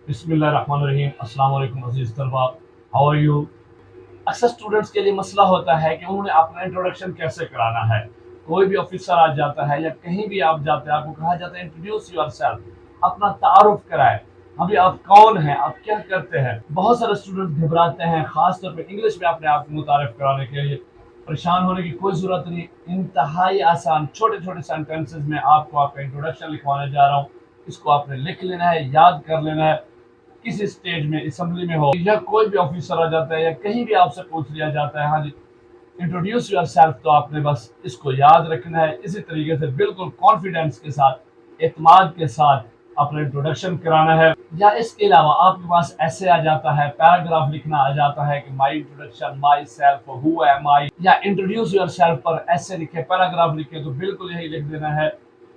बिस्मिल्लाहिर्रहमानिर्रहीम। अस्सलाम वालेकुम अजीज तलबा, हाउ आर यू। अक्सर स्टूडेंट्स के लिए मसला होता है कि उन्होंने अपना इंट्रोडक्शन कैसे कराना है। कोई भी ऑफिसर आ जाता है या कहीं भी आप जाते हैं, आपको कहा जाता है इंट्रोड्यूस योरसेल्फ, अपना तारुफ कराए, अभी आप कौन हैं, आप क्या करते हैं। बहुत सारे स्टूडेंट घबराते हैं, खासतौर पर इंग्लिश में अपने आप को मुतारफ कराने के लिए। परेशान होने की कोई ज़रूरत नहीं, इंतहाई आसान छोटे छोटे सेंटेंसेस में आपको आपका इंट्रोडक्शन लिखवाने जा रहा हूँ। इसको आपने लिख लेना है, याद कर लेना है। किसी स्टेज में, असेंबली में हो या कोई भी ऑफिसर आ जाता है या कहीं भी आपसे पूछ लिया जाता है, हाँ जी इंट्रोड्यूस योर सेल्फ, तो आपने बस इसको याद रखना है। इसी तरीके से बिल्कुल कॉन्फिडेंस के साथ, एतमाद के साथ अपना इंट्रोडक्शन कराना है। या इसके अलावा आपके पास ऐसे आ जाता है, पैराग्राफ लिखना आ जाता है कि my introduction, my self, who am I, या इंट्रोड्यूस योर सेल्फ पर ऐसे लिखे, पैराग्राफ लिखे, तो बिल्कुल यही लिख देना है।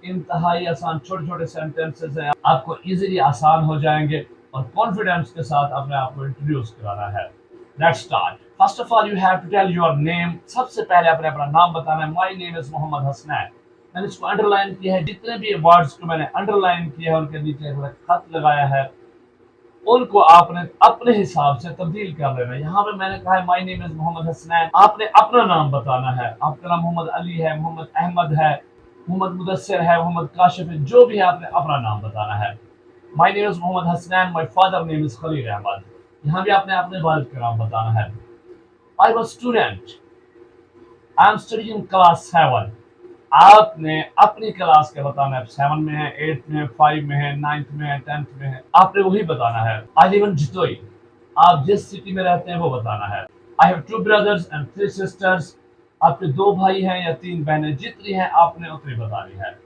इंतहाई आसान छोटे छोटे सेंटेंसेस हैं, आपको इजीली आसान हो जाएंगे और कॉन्फिडेंस के साथ अपने आप को इंट्रोड्यूस कराना है। Let's start. First of all you have to tell your name. सबसे पहले अपने अपना नाम बताना है। My name is Mohammad Hasnain. मैंने इसको अंडरलाइन किया है, जितने भी वर्ड्स को मैंने अंडरलाइन किया है उनके नीचे एक खत लगाया है, उनको आपने अपने हिसाब से तब्दील कर लेना है। यहाँ पे मैंने कहा है my name is Mohammad Hasnain, आपने अपना नाम बताना है। आपका नाम मोहम्मद अली है, मोहम्मद अहमद है, मोहम्मद मुदस्सिर है, मोहम्मद काशिफ है, जो भी है आपने अपना नाम बताना है। My name is Mohammad Hasnain, my father name is Khalil Ahmed. यहाँ भी आपने अपने वालिद का नाम बताना है। I was student, I am studying class 7। आपने अपनी क्लास का बताना है, 7 में है, 8 में है, 5 में है, 9th में है, 10th में है, आपने वही बताना है। आई लिव इन जितोई, आप जिस सिटी में रहते हैं वो बताना है। I have 2 brothers and 3 sisters, आपके 2 भाई हैं या 3 बहनें, जितनी हैं आपने उतनी बतानी है।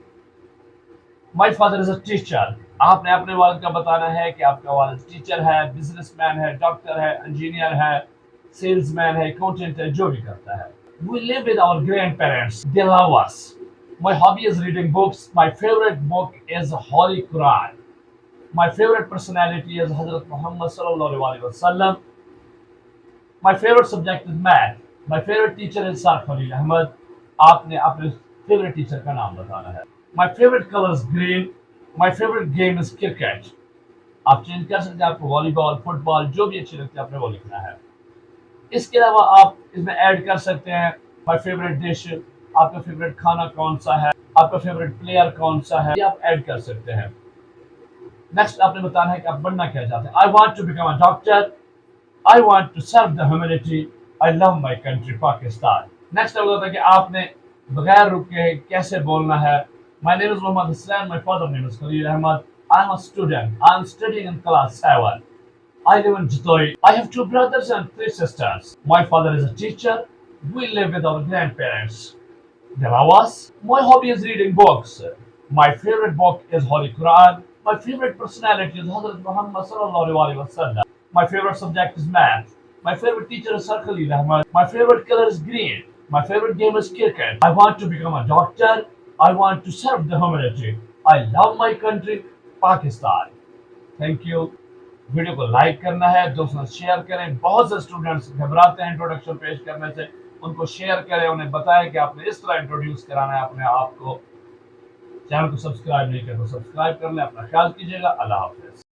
My father is a teacher, आपने अपने वालिद का बताना है कि आपका वालिद टीचर है, बिजनेसमैन है, डॉक्टर है, इंजीनियर है, सेल्समैन है, अकाउंटेंट है, जो भी करता है। We live with our grandparents, they love us. My hobby is reading books. My favorite book is Holy Quran. My favorite personality is Hazrat Muhammad sallallahu alaihi wasallam. My favorite subject is math. My favorite teacher is Sir Khalil Ahmed. आपने अपने favorite teacher का नाम बताना है। My favorite color is green. My favorite game is cricket. आप change कर सकते हैं, आपको वॉलीबॉल, फुटबॉल, जो भी अच्छी लगती है आपने वो लिखना है। इसके अलावा आप इसमें ऐड कर सकते हैं माय फेवरेट डिश, आपका फेवरेट खाना कौन सा है, आपका फेवरेट प्लेयर कौन सा है, ये आप ऐड कर सकते हैं। नेक्स्ट आपने बताना है कि आप बनना क्या चाहते हैं। I want to become a doctor, I want to serve the humanity, I love my country Pakistan. Next आपको बताता है कि आपने बगैर रुके कैसे बोलना है। My name is Mohammad Hasnain, my father name is Khalil Ahmed, I am a student, I am studying in class 7. I live in Jitoi. I have 2 brothers and 3 sisters. My father is a teacher. We live with our grandparents. They love us. My hobby is reading books. My favorite book is Holy Quran. My favorite personality is Hazrat Muhammad sallallahu alaihi wasallam. My favorite subject is math. My favorite teacher is Sir Khalil Ahmed. My favorite color is green. My favorite game is cricket. I want to become a doctor. I want to serve the humanity. I love my country, Pakistan. Thank you. Video को like करना है, दोस्तों share करें। बहुत से students घबराते हैं introduction पेश करने से, उनको शेयर करें, उन्हें बताएं कि आपने इस तरह इंट्रोड्यूस कराना है अपने आप को। चैनल को सब्सक्राइब नहीं किया तो सब्सक्राइब कर लें। अपना ख्याल कीजिएगा। अल्लाह हाफिज।